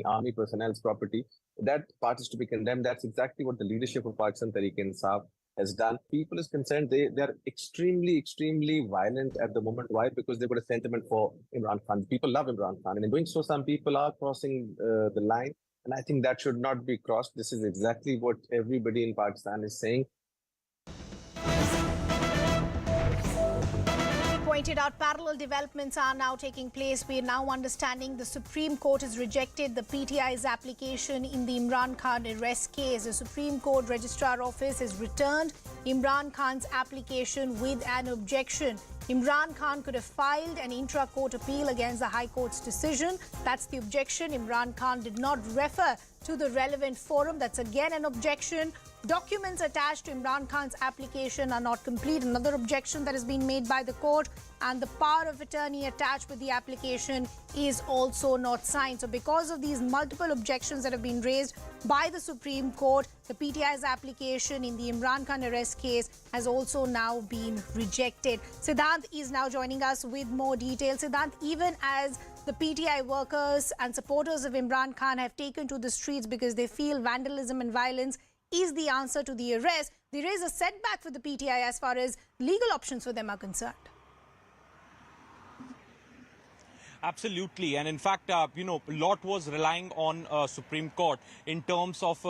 army personnel's property. That part is to be condemned. That's exactly what the leadership of Pakistan Tehreek-e-Insaf has done. People is concerned, they're extremely violent at the moment. Why? Because they've got a sentiment for Imran Khan. People love Imran Khan, and in doing so, some people are crossing the line. And I think that should not be crossed. This is exactly what everybody in Pakistan is saying. Pointed out, parallel developments are now taking place. We are now understanding the Supreme Court has rejected the PTI's application in the Imran Khan arrest case. The Supreme Court Registrar Office has returned Imran Khan's application with an objection. Imran Khan could have filed an intra-court appeal against the High Court's decision. That's the objection. Imran Khan did not refer to the relevant forum. That's again an objection. Documents attached to Imran Khan's application are not complete. Another objection that has been made by the court. And the power of attorney attached with the application is also not signed. So because of these multiple objections that have been raised by the Supreme Court, the PTI's application in the Imran Khan arrest case has also now been rejected. Siddhant is now joining us with more details. Siddhant, even as the PTI workers and supporters of Imran Khan have taken to the streets because they feel vandalism and violence is the answer to the arrest, there is a setback for the PTI as far as legal options for them are concerned. Absolutely, and in fact, a lot was relying on Supreme Court in terms of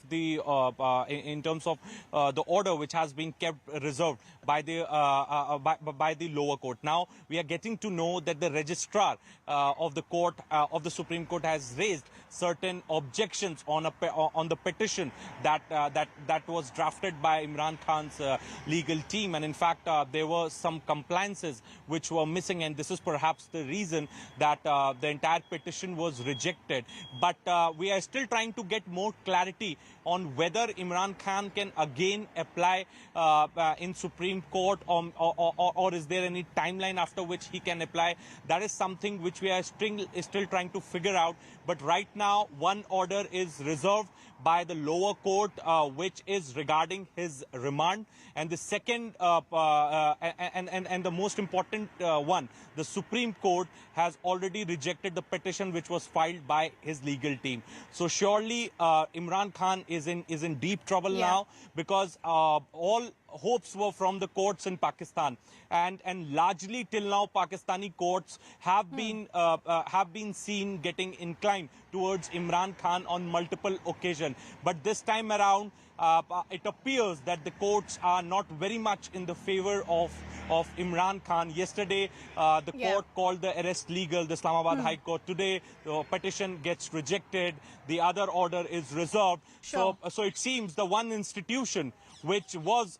the order which has been kept reserved by the lower court. Now we are getting to know that the registrar of the Supreme Court has raised certain objections on the petition that was drafted by Imran Khan's legal team, and in fact there were some compliances which were missing, and this is perhaps the reason that the entire petition was rejected. But we are still trying to get more clarity on whether Imran Khan can again apply in Supreme Court, or is there any timeline after which he can apply. That is something which we are still trying to figure out. But right now, one order is reserved by the lower court, which is regarding his remand, and the second and the most important one, the Supreme Court has already rejected the petition which was filed by his legal team. So surely Imran Khan is in deep trouble now, because all hopes were from the courts in Pakistan, and largely till now Pakistani courts have been seen getting inclined towards Imran Khan on multiple occasions. But this time around, it appears that the courts are not very much in the favor of Imran Khan. Yesterday, the court called the arrest legal, the Islamabad High Court. Today, the petition gets rejected. The other order is reserved. Sure. So it seems the one institution which was,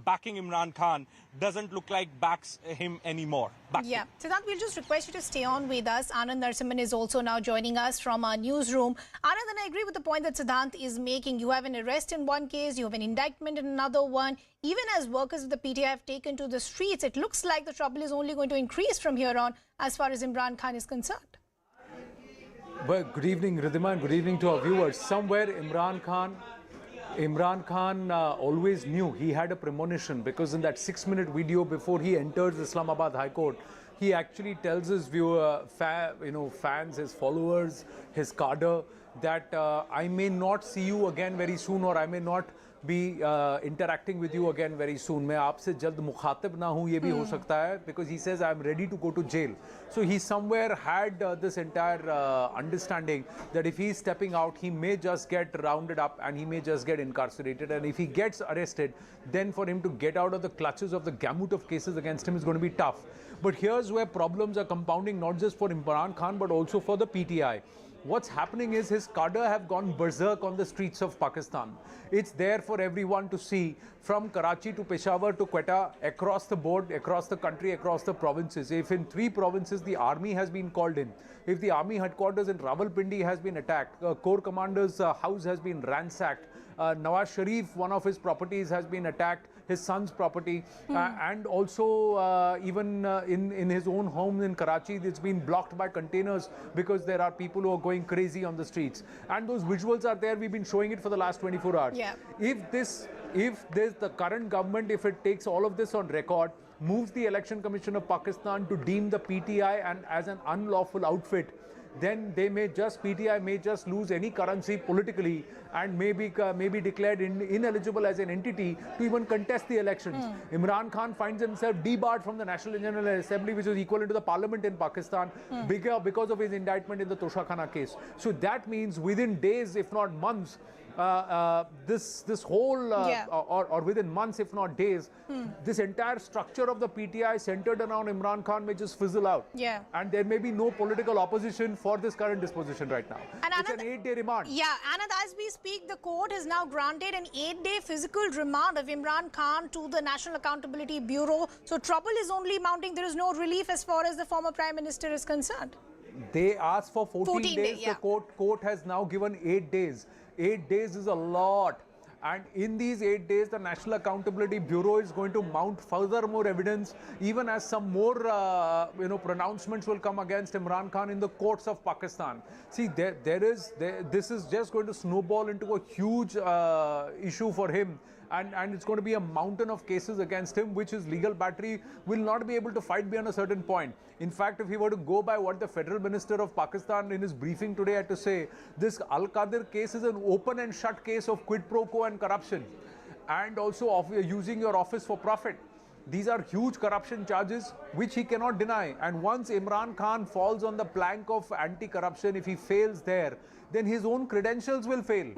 backing Imran Khan doesn't look like backs him anymore. Siddhant, we'll just request you to stay on with us. Anand Narasimhan is also now joining us from our newsroom. Anand, and I agree with the point that Siddhant is making. You have an arrest in one case, you have an indictment in another one. Even as workers of the PTI have taken to the streets, it looks like the trouble is only going to increase from here on as far as Imran Khan is concerned. Well, good evening, Ridhima, and good evening to our viewers. Somewhere Imran Khan always knew he had a premonition, because in that 6-minute video before he enters Islamabad High Court, he actually tells his fans, his followers, his cadre, that I may not see you again very soon, or I may not be interacting with you again very soon. मैं आपसे जल्द मुखातिब ना हूँ, ये भी हो सकता है, because he says I'm ready to go to jail. So he somewhere had this entire understanding that if he's stepping out, he may just get rounded up and he may just get incarcerated. And if he gets arrested, then for him to get out of the clutches of the gamut of cases against him is going to be tough. But here's where problems are compounding, not just for Imran Khan, but also for the PTI. What's happening is his cadre have gone berserk on the streets of Pakistan. It's there for everyone to see, from Karachi to Peshawar to Quetta, across the board, across the country, across the provinces. If in 3 provinces the army has been called in, if the army headquarters in Rawalpindi has been attacked, Corps Commander's house has been ransacked, Nawaz Sharif, one of his properties has been attacked, his son's property, and also even in his own home in Karachi, it's been blocked by containers because there are people who are going crazy on the streets. And those visuals are there. We've been showing it for the last 24 hours. Yeah. If the current government, if it takes all of this on record, moves the Election Commission of Pakistan to deem the PTI and as an unlawful outfit, then PTI may just lose any currency politically and may be declared ineligible as an entity to even contest the elections. Imran Khan finds himself debarred from the National General Assembly, which is equivalent to the parliament in Pakistan, because of his indictment in the Toshakhana case. So that means within days, if not months, this whole or within months if not days, this entire structure of the PTI centered around Imran Khan may just fizzle out, and there may be no political opposition for this current disposition right now. And it's an 8-day remand. And as we speak, the court has now granted an 8-day physical remand of Imran Khan to the National Accountability Bureau. So trouble is only mounting. There is no relief as far as the former Prime Minister is concerned. They asked for 14 days. Yeah. The court has now given 8 days. 8 days is a lot. And in these 8 days, the National Accountability Bureau is going to mount further more evidence, even as some more pronouncements will come against Imran Khan in the courts of Pakistan. See, this is just going to snowball into a huge issue for him. And it's going to be a mountain of cases against him, which his legal battery will not be able to fight beyond a certain point. In fact, if he were to go by what the Federal Minister of Pakistan in his briefing today had to say, this Al-Qadir case is an open and shut case of quid pro quo and corruption, and also of using your office for profit. These are huge corruption charges which he cannot deny. And once Imran Khan falls on the plank of anti-corruption, if he fails there, then his own credentials will fail.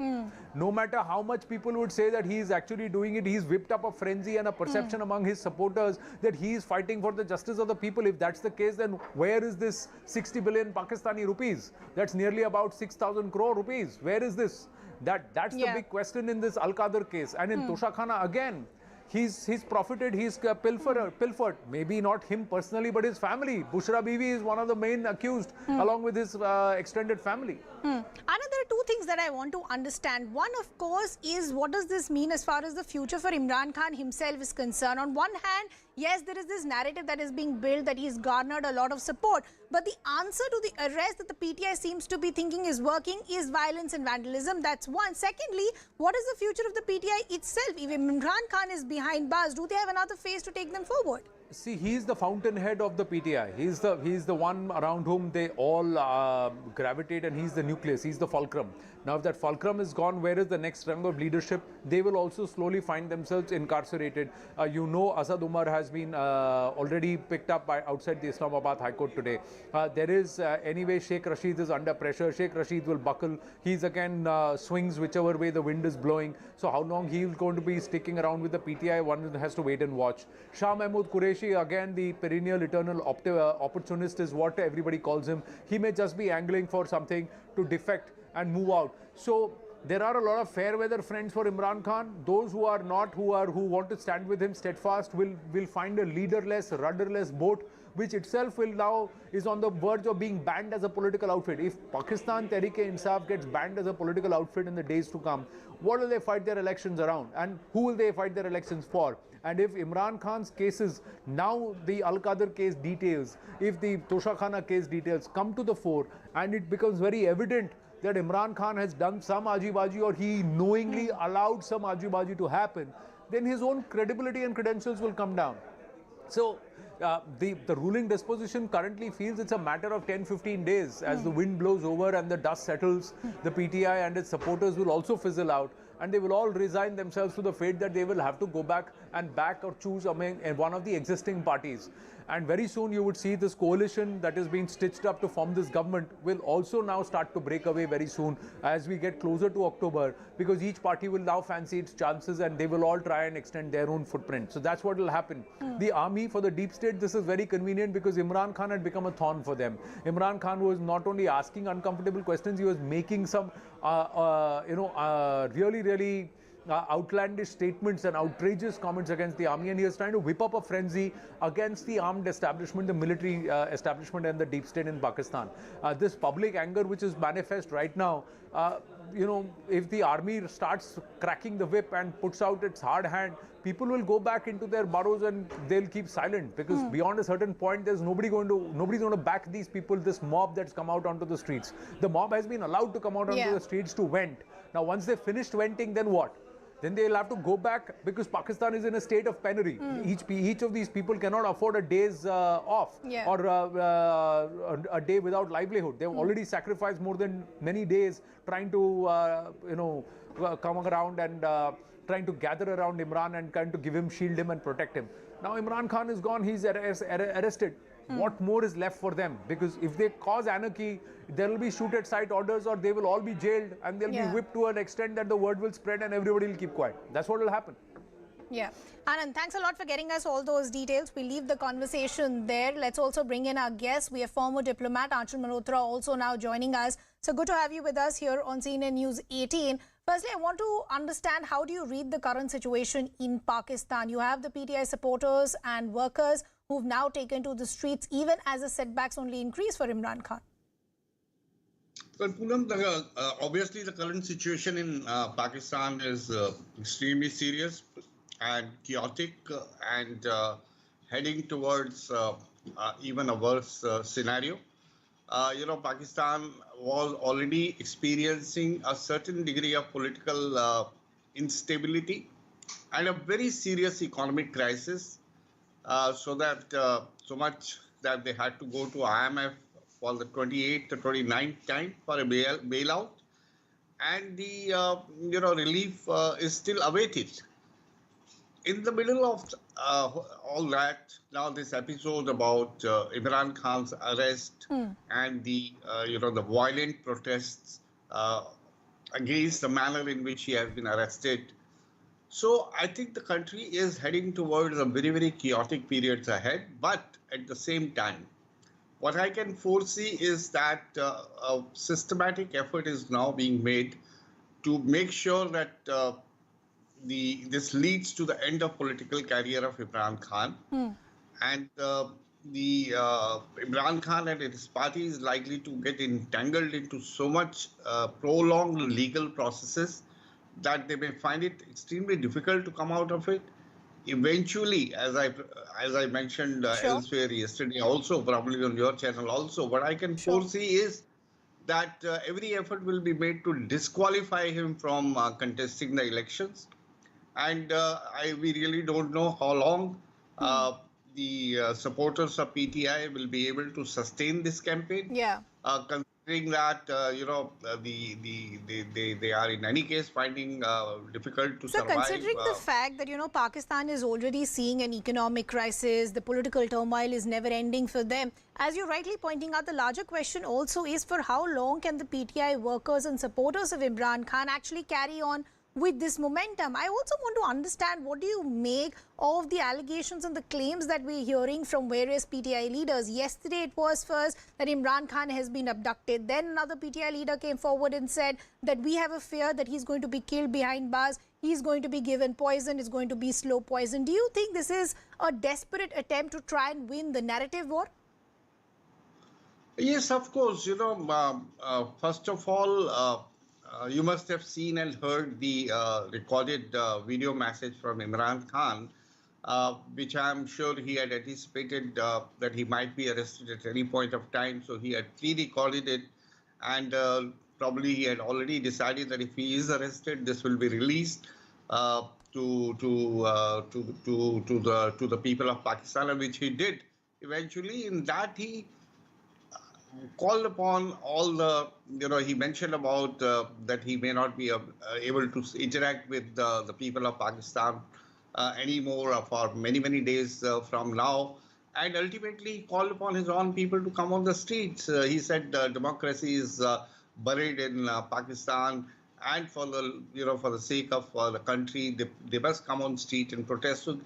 No matter how much people would say that he is actually doing it, he's whipped up a frenzy and a perception among his supporters that he is fighting for the justice of the people. If that's the case, then where is this 60 billion Pakistani rupees? That's nearly about 6,000 crore rupees. Where is this? That's the big question in this Al-Qadir case. And in Toshakhana again, he's profited, he's pilfered. Maybe not him personally, but his family. Bushra Bibi is one of the main accused, along with his extended family. Anna, there are two things that I want to understand. One, of course, is what does this mean as far as the future for Imran Khan himself is concerned? On one hand, yes, there is this narrative that is being built that he's garnered a lot of support. But the answer to the arrest that the PTI seems to be thinking is working is violence and vandalism. That's one. Secondly, what is the future of the PTI itself? If Imran Khan is behind bars, do they have another phase to take them forward? See, he's the fountainhead of the PTI. He's the one around whom they all gravitate, and he's the nucleus. He's the fulcrum. Now, if that fulcrum is gone, where is the next rung of leadership? They will also slowly find themselves incarcerated. Asad Umar has been already picked up by outside the Islamabad High Court today. There is anyway, Sheikh Rashid is under pressure. Sheikh Rashid will buckle. He's again swings whichever way the wind is blowing. So how long he is going to be sticking around with the PTI, one has to wait and watch. Shah Mahmood Qureshi, again the perennial eternal opportunist is what everybody calls him. He may just be angling for something to defect and move out. So there are a lot of fair weather friends for Imran Khan. Those who are not, who want to stand with him steadfast, will find a leaderless, rudderless boat, which itself will now is on the verge of being banned as a political outfit. If Pakistan Tehreek-e-Insaf gets banned as a political outfit in the days to come, what will they fight their elections around? And who will they fight their elections for? And if Imran Khan's cases, now the Al-Qadir case details, if the Toshakhana case details come to the fore, and it becomes very evident that Imran Khan has done some ajibaji or he knowingly allowed some ajibaji to happen, then his own credibility and credentials will come down. So the ruling disposition currently feels it's a matter of 10-15 days. As the wind blows over and the dust settles, the PTI and its supporters will also fizzle out, and they will all resign themselves to the fate that they will have to go back and back or choose among one of the existing parties. And very soon you would see this coalition that is being stitched up to form this government will also now start to break away very soon as we get closer to October, because each party will now fancy its chances and they will all try and extend their own footprint. So that's what will happen. The army, for the deep state, this is very convenient because Imran Khan had become a thorn for them. Imran Khan was not only asking uncomfortable questions, he was making some really outlandish statements and outrageous comments against the army, and he is trying to whip up a frenzy against the armed establishment, the military establishment and the deep state in Pakistan. This public anger which is manifest right now, if the army starts cracking the whip and puts out its hard hand, people will go back into their burrows and they'll keep silent, because beyond a certain point there's nobody's going to back these people, this mob that's come out onto the streets. The mob has been allowed to come out onto the streets to vent. Now once they've finished venting, then what? then they'll have to go back because Pakistan is in a state of penury. Each of these people cannot afford a day's off or a day without livelihood. They've already sacrificed more than many days trying to, come around and trying to gather around Imran and trying to give him, shield him and protect him. Now Imran Khan is gone, he's arrested. What more is left for them? Because if they cause anarchy, there will be shoot at sight orders or they will all be jailed and they'll be whipped to an extent that the word will spread and everybody will keep quiet. That's what will happen. Yeah. Anand, thanks a lot for getting us all those details. We'll leave the conversation there. Let's also bring in our guest. We have former diplomat Anshul Malhotra also now joining us. So good to have you with us here on CNN News 18. Firstly, I want to understand, how do you read the current situation in Pakistan? You have the PTI supporters and workers who've now taken to the streets even as the setbacks only increase for Imran Khan. Well, Poonam, obviously the current situation in Pakistan is extremely serious and chaotic and heading towards even a worse scenario. Pakistan was already experiencing a certain degree of political instability and a very serious economic crisis, so much that they had to go to IMF for the 28th or 29th time for a bailout, and the relief is still awaited. In the middle of all that, now this episode about Imran Khan's arrest and the the violent protests against the manner in which he has been arrested. So I think the country is heading towards a very, very chaotic periods ahead. But at the same time, what I can foresee is that a systematic effort is now being made to make sure that this leads to the end of political career of Imran Khan. And Imran Khan and his party is likely to get entangled into so much prolonged legal processes that they may find it extremely difficult to come out of it. Eventually, as I mentioned elsewhere yesterday, also probably on your channel also, what I can foresee is that every effort will be made to disqualify him from contesting the elections, and we really don't know how long the supporters of PTI will be able to sustain this campaign. Considering that they are in any case finding difficult to survive. So considering the fact that Pakistan is already seeing an economic crisis, the political turmoil is never ending for them, as you're rightly pointing out, the larger question also is, for how long can the PTI workers and supporters of Imran Khan actually carry on with this momentum? I also want to understand, what do you make of the allegations and the claims that we're hearing from various PTI leaders? Yesterday it was first that Imran Khan has been abducted. Then another PTI leader came forward and said that we have a fear that he's going to be killed behind bars. He's going to be given poison. It's going to be slow poison. Do you think this is a desperate attempt to try and win the narrative war? Yes, of course. First of all, you must have seen and heard the recorded video message from Imran Khan, which I'm sure he had anticipated that he might be arrested at any point of time. So he had pre-recorded it, and probably he had already decided that if he is arrested, this will be released to the people of Pakistan, which he did eventually. In that, he called upon all the, he mentioned about that he may not be able to interact with the people of Pakistan anymore for many, many days from now. And ultimately, he called upon his own people to come on the streets. He said democracy is buried in Pakistan, and for the sake of the country, they must come on street and protest. So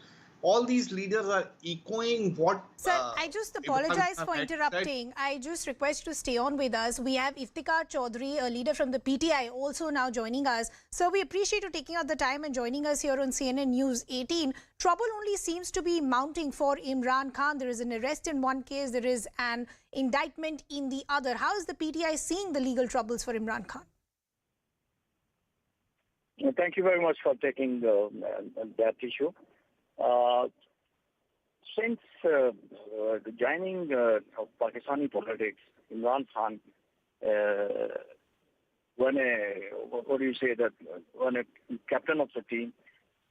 all these leaders are echoing what... Sir, I just apologize for interrupting. I just request you to stay on with us. We have Iftikhar Chaudhary, a leader from the PTI, also now joining us. So we appreciate you taking out the time and joining us here on CNN News 18. Trouble only seems to be mounting for Imran Khan. There is an arrest in one case. There is an indictment in the other. How is the PTI seeing the legal troubles for Imran Khan? Thank you very much for taking that issue. Since joining Pakistani politics, Imran Khan when what do you say that when a captain of the team,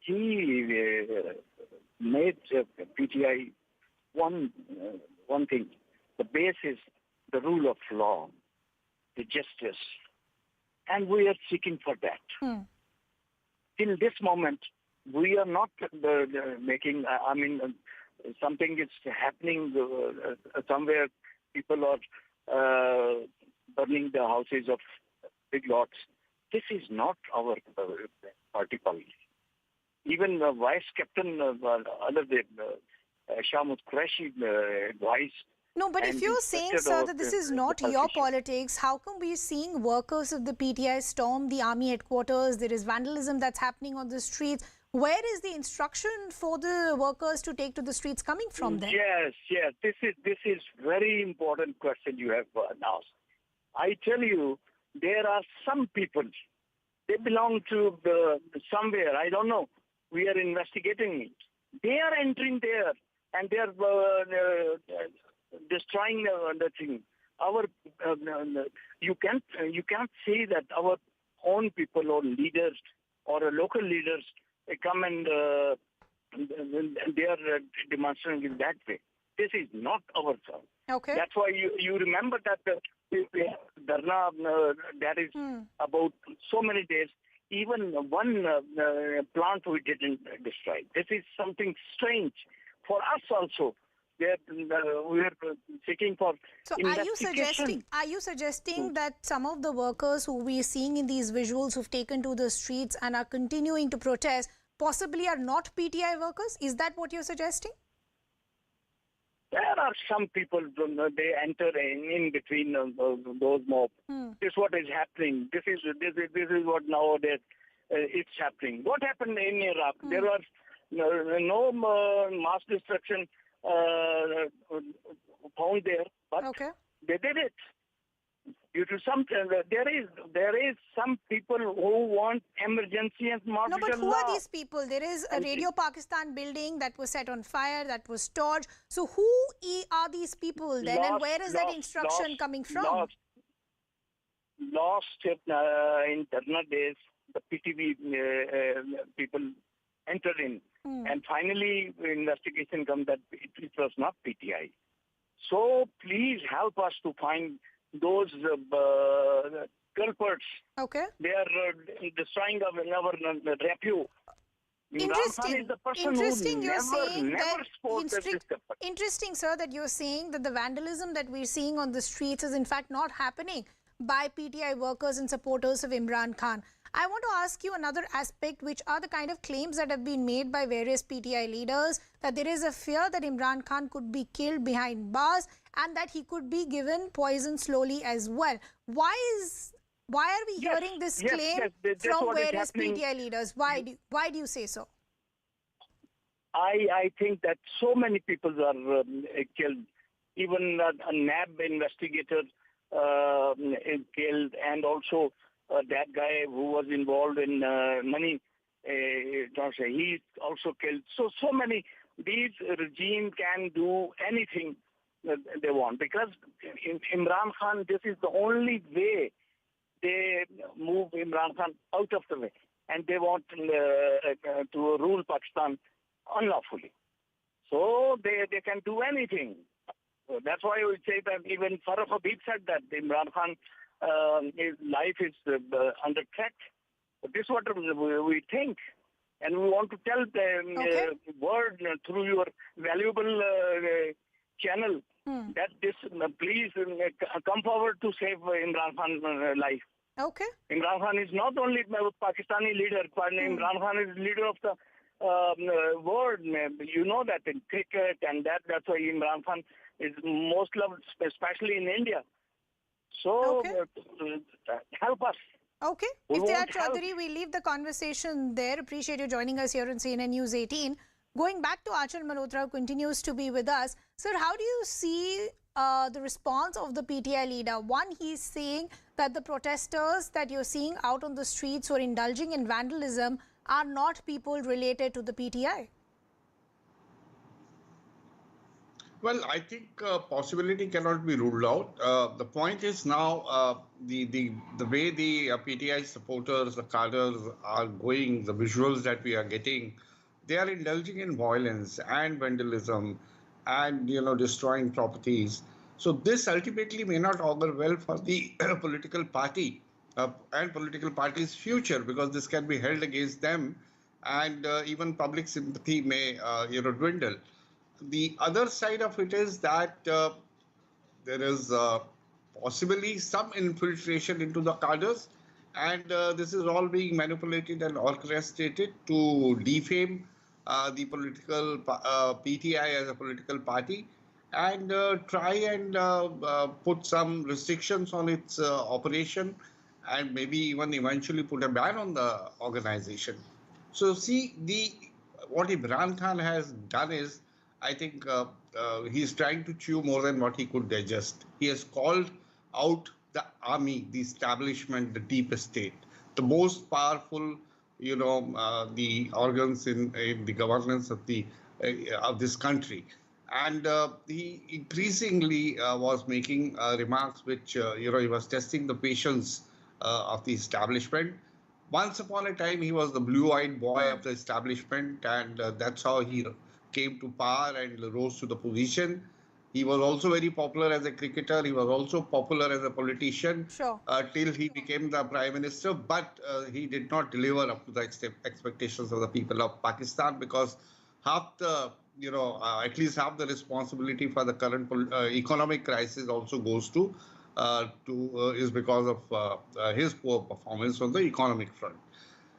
he made PTI one thing. The base is the rule of law, the justice, and we are seeking for that. Till this moment, we are not making. I mean, something is happening somewhere. People are burning the houses of big lots. This is not our party policy. Even the vice captain, Shah Qureshi, advised. No, but if you're saying, sir, that this is not your politics, how come we're seeing workers of the PTI storm the army headquarters? There is vandalism that's happening on the streets. Where is the instruction for the workers to take to the streets coming from then? Yes. This is very important question you have asked. I tell you, there are some people, they belong to somewhere, I don't know. We are investigating it. They are entering there and they are destroying the thing. You can't say that our own people or leaders or local leaders come and they are demonstrating in that way. This is not our job. Okay. That's why you remember that Dharna that is about so many days. Even one plant we didn't destroy. This is something strange for us also. We are seeking for investigation. Are you suggesting that some of the workers who we are seeing in these visuals who've taken to the streets and are continuing to protest possibly are not PTI workers? Is that what you're suggesting? There are some people, they enter in between those mobs. This is what is happening. This is what nowadays it's happening. What happened in Iraq? There was no mass destruction found there, but they did it. Due to some, there is some people who want emergency and martial law. No, but who are these people? There is a Radio Pakistan building that was set on fire, that was torched. So who are these people then, and where is that instruction coming from? Lost in Dharna days, the PTV people entered in, and finally investigation comes that it was not PTI. So please help us to find those culprits. Okay. They are destroying our repute. Interesting, sir, that you're saying that the vandalism that we're seeing on the streets is in fact not happening by PTI workers and supporters of Imran Khan. I want to ask you another aspect, which are the kind of claims that have been made by various PTI leaders, that there is a fear that Imran Khan could be killed behind bars and that he could be given poison slowly as well. Why are we hearing this claim from various PTI leaders? Why do you say so? I think that so many people are killed. Even a NAB investigator is killed, and also that guy who was involved in money, he's also killed. So many. These regime can do anything they want, because in Imran Khan, this is the only way they move Imran Khan out of the way, and they want to rule Pakistan unlawfully. So they can do anything. So that's why we say that even Farooq Habib said that Imran Khan, his life is under threat. But this is what we think. And we want to tell the word through your valuable channel that this, please come forward to save Imran Khan's life. Okay. Imran Khan is not only a Pakistani leader, but Imran Khan is leader of the world. You know that in cricket, and that's why Imran Khan is most loved, especially in India. So help us. Okay. Iftikhar Chaudhary, we leave the conversation there. Appreciate you joining us here on CNN News 18. Going back to Achal Malhotra, who continues to be with us. Sir, how do you see the response of the PTI leader? One, he's saying that the protesters that you're seeing out on the streets who are indulging in vandalism are not people related to the PTI. Well, I think possibility cannot be ruled out. The point is now the way the PTI supporters, the cadres are going, the visuals that we are getting, they are indulging in violence and vandalism, and destroying properties. So this ultimately may not augur well for the political party and political party's future, because this can be held against them, and even public sympathy may dwindle. The other side of it is that there is possibly some infiltration into the cadres, and this is all being manipulated and orchestrated to defame the political PTI as a political party, and try and put some restrictions on its operation, and maybe even eventually put a ban on the organization. So see, the what Imran Khan has done is, I think he's trying to chew more than what he could digest. He has called out the army, the establishment, the deep state, the most powerful, the organs in the governance of this country. And he increasingly was making remarks which, he was testing the patience of the establishment. Once upon a time, he was the blue-eyed boy of the establishment, and that's how he came to power and rose to the position. He was also very popular as a cricketer. He was also popular as a politician Sure. till he became the prime minister. But he did not deliver up to the expectations of the people of Pakistan, because half the, at least half the responsibility for the current economic crisis also goes to is because of his poor performance on the economic front.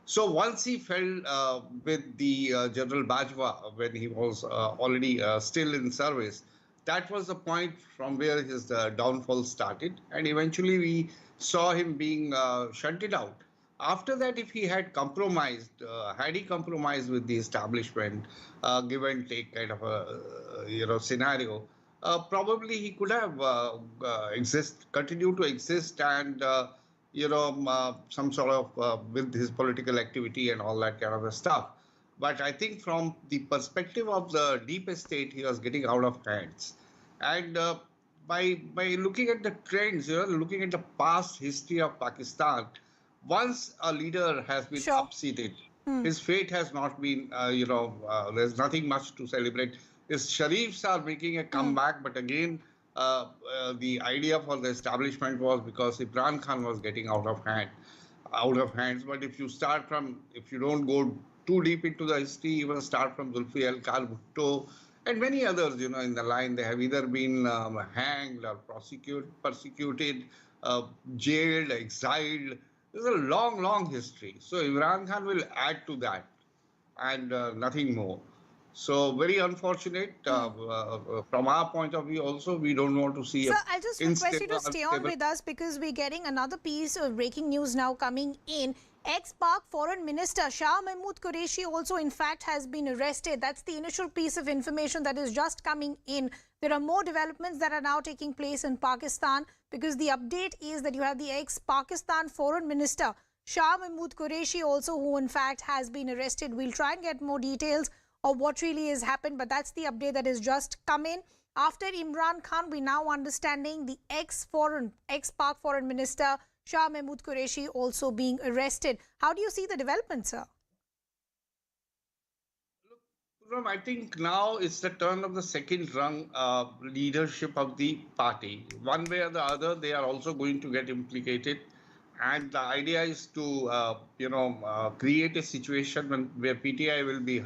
So once he fell with the General Bajwa when he was already still in service, that was the point from where his downfall started. And eventually we saw him being shunted out. After that, if he had he compromised with the establishment, give and take kind of a scenario, probably he could have continued to exist, and some sort of with his political activity and all that kind of stuff. But I think from the perspective of the deep state, he was getting out of hands. And by looking at the trends, looking at the past history of Pakistan, once a leader has been Sure. upseated, his fate has not been, there's nothing much to celebrate. His Sharifs are making a comeback, but again, the idea for the establishment was because Imran Khan was getting out of hands. But if you don't go too deep into the history, even start from Zulfi Khan Bhutto and many others, in the line, they have either been hanged or persecuted, jailed, exiled. There's a long, long history. So Imran Khan will add to that, and nothing more. So very unfortunate from our point of view. Also, we don't want to see. Sir, I'll just request you to stay on with us, because we're getting another piece of breaking news now coming in. Ex-Pak Foreign Minister Shah Mahmood Qureshi also, in fact, has been arrested. That's the initial piece of information that is just coming in. There are more developments that are now taking place in Pakistan, because the update is that you have the ex-Pakistan Foreign Minister Shah Mahmood Qureshi also, who in fact has been arrested. We'll try and get more details of what really has happened, but that's the update that has just come in. After Imran Khan, we now understanding the ex-Pak Foreign Minister Shah Mahmood Qureshi also being arrested. How do you see the development, sir? Look, I think now it's the turn of the second rung leadership of the party. One way or the other, they are also going to get implicated. And the idea is to, create a situation where PTI will be,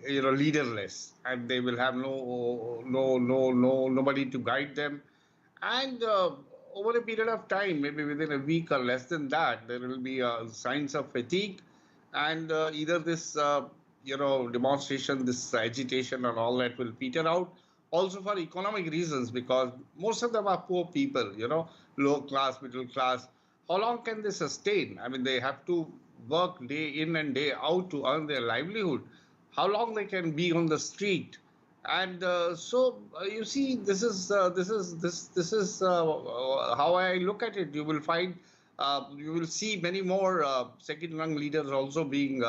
leaderless, and they will have nobody to guide them. And over a period of time, maybe within a week or less than that, there will be signs of fatigue, and either this, demonstration, this agitation and all that will peter out. Also for economic reasons, because most of them are poor people, low class, middle class. How long can they sustain? I mean, they have to work day in and day out to earn their livelihood. How long they can be on the street? And so you see, this is how I look at it. You will find you will see many more second-rung leaders also being,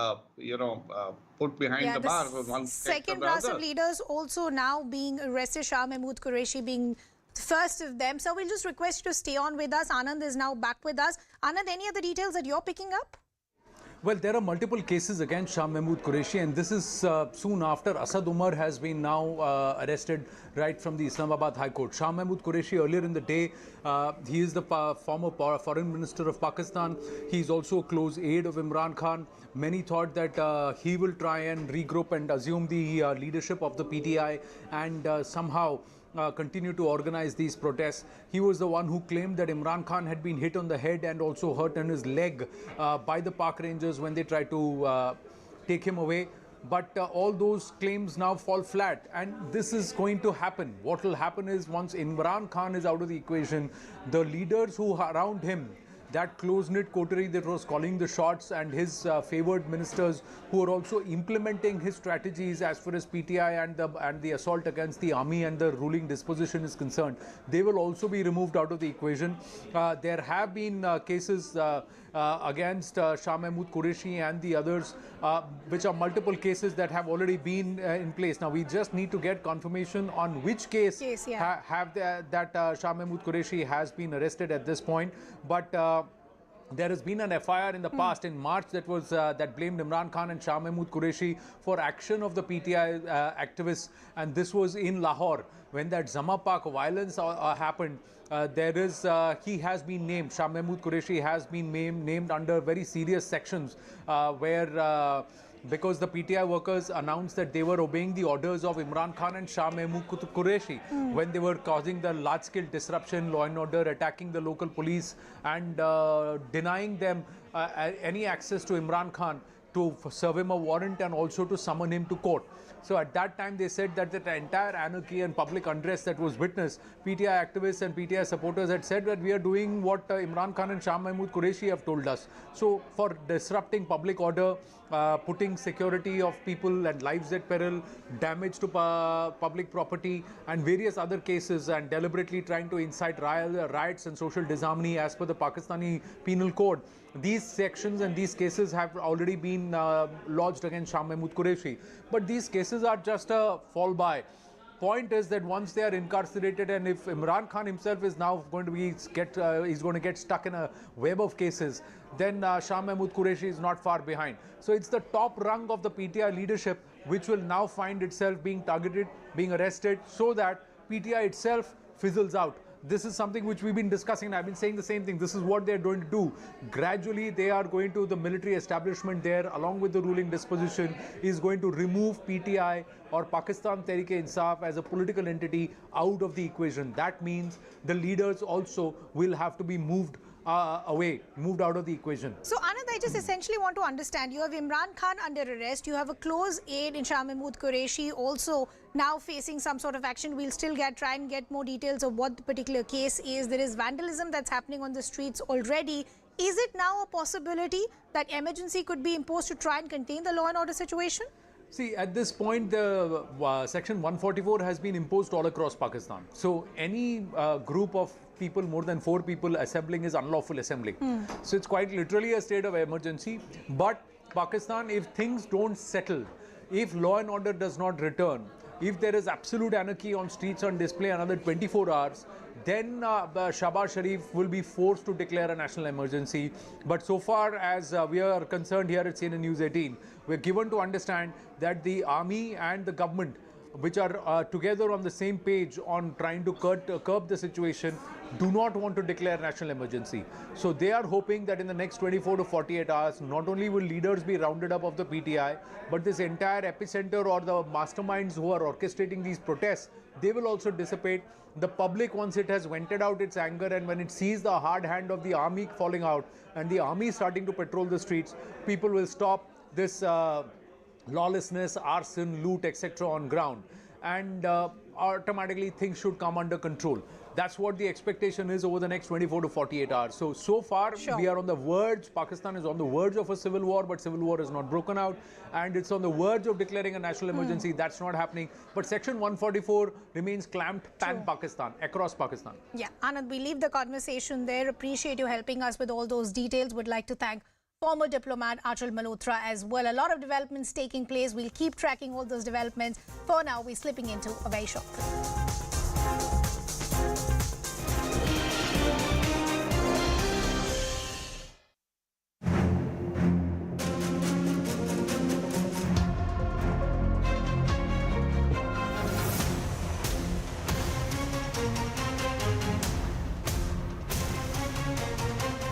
put behind the bars on one text or second the class of other. leaders also now being arrested, Shah Mahmood Qureshi being the first of them. So we'll just request you to stay on with us. Anand is now back with us. Anand, any other details that you're picking up? Well, there are multiple cases against Shah Mahmood Qureshi, and this is soon after Asad Umar has been now arrested right from the Islamabad High Court. Shah Mahmood Qureshi, earlier in the day, he is the former foreign minister of Pakistan. He's also a close aide of Imran Khan. Many thought that he will try and regroup and assume the leadership of the PTI and somehow continue to organize these protests. He was the one who claimed that Imran Khan had been hit on the head and also hurt on his leg by the park rangers when they tried to take him away. But all those claims now fall flat, and this is going to happen. What will happen is, once Imran Khan is out of the equation, the leaders who are around him, that close-knit coterie that was calling the shots, and his favoured ministers who are also implementing his strategies as far as PTI and the assault against the army and the ruling disposition is concerned, they will also be removed out of the equation. There have been cases against Shah Mahmood Qureshi and the others, which are multiple cases that have already been in place. Now we just need to get confirmation on which case Shah Mahmood Qureshi has been arrested at this point. But there has been an FIR in the past in March that blamed Imran Khan and Shah Mahmood Qureshi for action of the PTI activists, and this was in Lahore when that Zama Park violence happened. He has been named, Shah Mahmood Qureshi has been named under very serious sections where because the PTI workers announced that they were obeying the orders of Imran Khan and Shah Mahmood Qureshi when they were causing the large-scale disruption, law and order, attacking the local police and denying them any access to Imran Khan to serve him a warrant and also to summon him to court. So at that time they said that the entire anarchy and public unrest that was witnessed, PTI activists and PTI supporters had said that we are doing what Imran Khan and Shah Mahmood Qureshi have told us. So for disrupting public order, putting security of people and lives at peril, damage to public property and various other cases, and deliberately trying to incite riots and social disharmony as per the Pakistani Penal Code. These sections and these cases have already been lodged against Shah Mahmood Qureshi. But these cases are just a fall-by. Point is that once they are incarcerated, and if Imran Khan himself is now going to get stuck in a web of cases, then Shah Mahmood Qureshi is not far behind. So it's the top rung of the PTI leadership which will now find itself being targeted, being arrested, so that PTI itself fizzles out. This is something which we've been discussing, and I've been saying the same thing. This is what they're going to do. Gradually, they are going to, the military establishment there, along with the ruling disposition, is going to remove PTI or Pakistan Tehreek-e-Insaf as a political entity out of the equation. That means the leaders also will have to be moved out of the equation. So Anand, I just essentially want to understand, you have Imran Khan under arrest, you have a close aide in Shah Mahmood Qureshi also now facing some sort of action. We'll still try and get more details of what the particular case is. There is vandalism that's happening on the streets already. Is it now a possibility that emergency could be imposed to try and contain the law and order situation? See, at this point, the Section 144 has been imposed all across Pakistan. So any group of people, more than 4 people assembling, is unlawful assembling. So it's quite literally a state of emergency. But Pakistan, if things don't settle, if law and order does not return, if there is absolute anarchy on streets on display another 24 hours, then Shahbaz Sharif will be forced to declare a national emergency. But so far as we are concerned here at CNN News 18, we're given to understand that the army and the government, which are together on the same page on trying to curb the situation, do not want to declare national emergency. So they are hoping that in the next 24 to 48 hours, not only will leaders be rounded up of the PTI, but this entire epicenter or the masterminds who are orchestrating these protests, they will also dissipate. The public, once it has vented out its anger and when it sees the hard hand of the army falling out and the army starting to patrol the streets, people will stop this lawlessness, arson, loot, etc. on ground, and automatically things should come under control. That's what the expectation is over the next 24 to 48 hours. So far, we are on the verge, Pakistan is on the verge of a civil war, but civil war is not broken out. And it's on the verge of declaring a national emergency. That's not happening. But Section 144 remains clamped pan-Pakistan, across Pakistan. Yeah, Anand, we leave the conversation there. Appreciate you helping us with all those details. Would like to thank former diplomat Achal Malhotra as well. A lot of developments taking place. We'll keep tracking all those developments. For now, we're slipping into a very short break.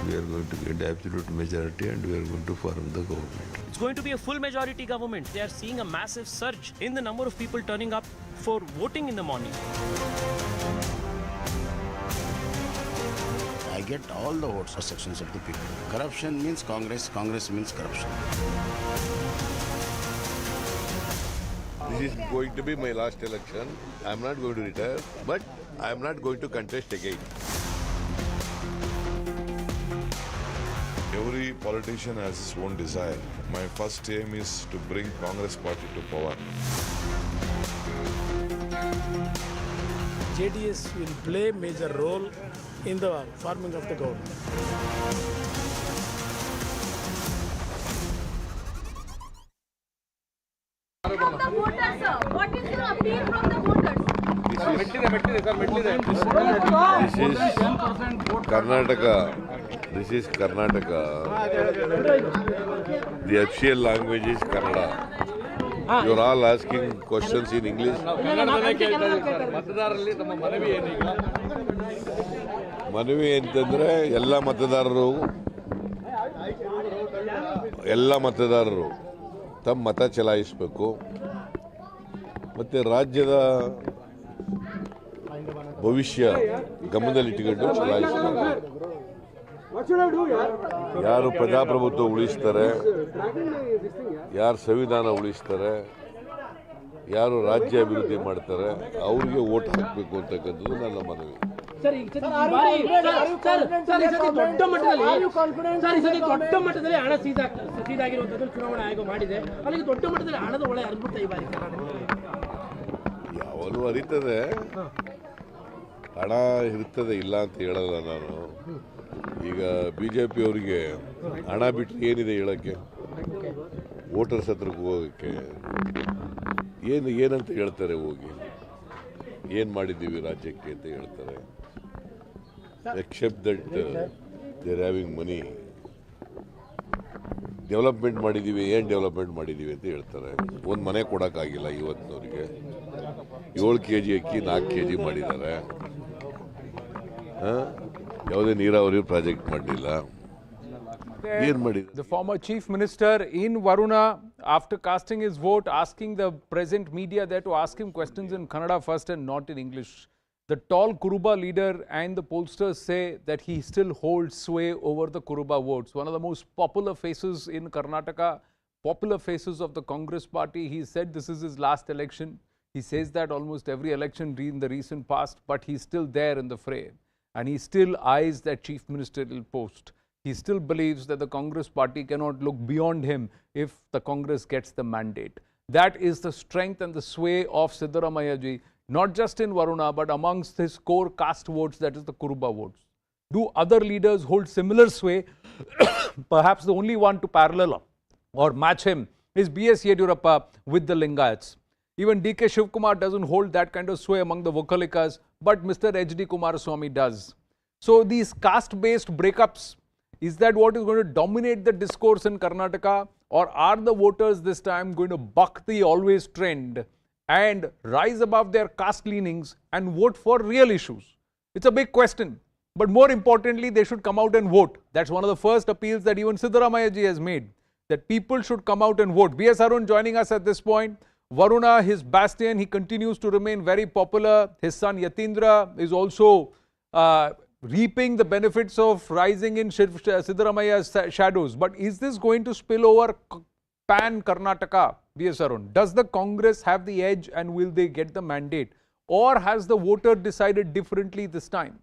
We are going to get absolute majority and we are going to form the government. It's going to be a full majority government. They are seeing a massive surge in the number of people turning up for voting in the morning. I get all the votes of sections of the people. Corruption means Congress, Congress means corruption. This is going to be my last election. I am not going to retire, but I am not going to contest again. Every politician has his own desire. My first aim is to bring Congress party to power. JDS will play major role in the forming of the government. From the voters, sir. What is your appeal from the voters? This is Karnataka. This is Karnataka. The official language is Kannada. You are all asking questions in English. ಮನವಿ ಅಂತಂದ್ರೆ ಎಲ್ಲ ಮತದಾರರು ತಮ್ಮ ಮತ ಚಲಾಯಿಸಬೇಕು ಮತ್ತೆ ರಾಜ್ಯದ ಭವಿಷ್ಯ ಗಮನದಲ್ಲಿಟ್ಟುಕೊಂಡು ಚಲಾಯಿಸಬೇಕು. ಯಾರು ಪ್ರಜಾಪ್ರಭುತ್ವ ಉಳಿಸ್ತಾರೆ, ಯಾರು ಸಂವಿಧಾನ ಉಳಿಸ್ತಾರೆ, ಯಾರು ರಾಜ್ಯ ಅಭಿವೃದ್ಧಿ ಮಾಡ್ತಾರೆ ಅವ್ರಿಗೆ ವೋಟ್ ಹಾಕಬೇಕು ಅಂತಕ್ಕಂಥದ್ದು ನನ್ನ ಮನವಿ. ದೊಡ್ಡ ಮಟ್ಟದಲ್ಲಿ ಹಣ ಸೀದಾಗಿರುವಂತದ್ದು ಚುನಾವಣಾ ಆಯೋಗ ಮಾಡಿದೆ. ಅಲ್ಲಿಗೆ ದೊಡ್ಡ ಮಟ್ಟದಲ್ಲಿ ಹಣದ ಒಳೆ ಹರಿಬಿಡ್ತಾ ಈ ಬಾರಿ ಯಾವಾಗಲೂ ಹರಿತದೆ, ಹಣ ಇರ್ತದೆ, ಇಲ್ಲ ಅಂತ ಹೇಳಲ್ಲ ನಾನು. ಈಗ BJP ಅವರಿಗೆ ಹಣ ಬಿಟ್ಟರೆ ಏನಿದೆ ಹೇಳೋಕ್ಕೆ? ವೋಟರ್ಸ್ ಹತ್ರಕ್ಕೆ ಹೋಗೋಕ್ಕೆ ಏನಂತ ಹೇಳ್ತಾರೆ? ಹೋಗಿ ಏನು ಮಾಡಿದ್ದೀವಿ ರಾಜ್ಯಕ್ಕೆ ಅಂತ ಹೇಳ್ತಾರೆ. Except that they are having money. Development ಮಾಡಿದ್ದೀವಿ, ಏನು ಡೆವಲಪ್ಮೆಂಟ್ ಮಾಡಿದ್ದೀವಿ ಅಂತ ಹೇಳ್ತಾರೆ. ಒಂದು ಮನೆ ಕೊಡೋಕ್ಕಾಗಿಲ್ಲ ಇವತ್ತಿನವರಿಗೆ. 7 kg ಅಕ್ಕಿ 4 kg ಮಾಡಿದ್ದಾರೆ. ಯಾವುದೇ ನೀರಾವರಿ ಪ್ರಾಜೆಕ್ಟ್ ಮಾಡಲಿಲ್ಲ. ಏನು ಮಾಡಿದ್ರು? The former chief minister in Varuna, after casting his vote, asking the present media there to ask him questions in Kannada first and not in English. The tall Kuruba leader and the pollsters say that he still holds sway over the Kuruba votes. One of the most popular faces in Karnataka, popular faces of the Congress party. He said this is his last election. He says that almost every election in the recent past, but he's still there in the fray. And he still eyes that chief ministerial post. He still believes that the Congress party cannot look beyond him if the Congress gets the mandate. That is the strength and the sway of Siddaramaiah ji, not just in Varuna, but amongst his core caste votes, that is the Kuruba votes. Do other leaders hold similar sway? Perhaps the only one to parallel or match him is B.S. Yediyurappa with the Lingayats. Even D.K. Shivkumar doesn't hold that kind of sway among the Vokalikas, but Mr. H.D. Kumaraswamy does. So these caste-based breakups, is that what is going to dominate the discourse in Karnataka, or are the voters this time going to buck the always trend and rise above their caste leanings and vote for real issues? It's a big question. But more importantly, they should come out and vote. That's one of the first appeals that even Siddaramaiah ji has made, that people should come out and vote. B.S. Arun joining us at this point. Varuna, his bastion, he continues to remain very popular. His son Yatindra is also reaping the benefits of rising in Siddaramaiah's shadows. But is this going to spill over pan Karnataka, B.S. Arun? Does the Congress have the edge and will they get the mandate? or has the voter decided differently this time?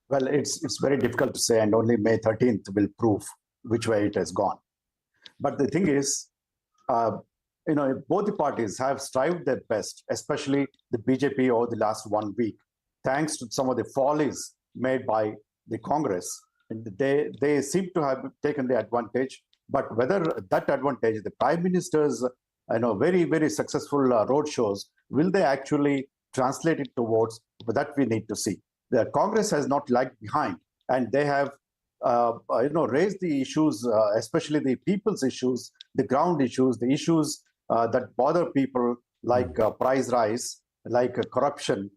Well, it's very difficult to say, and only May 13th will prove which way it has gone. But the thing is, both the parties have strived their best, especially the BJP over the last 1 week, thanks to some of the follies made by the Congress. And they seem to have taken the advantage. But whether that advantage, the Prime Minister's very, very successful road shows, will they actually translate it to votes? But that we need to see. The Congress has not lagged behind, and they have raised the issues, especially the people's issues, the ground issues, the issues that bother people, like price rise, like corruption,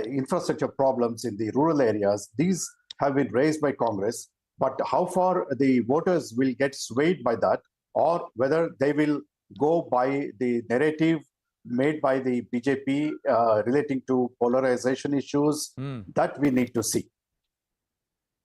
infrastructure problems in the rural areas. These have been raised by Congress, but how far the voters will get swayed by that, or whether they will go by the narrative made by the BJP relating to polarization issues, that we need to see.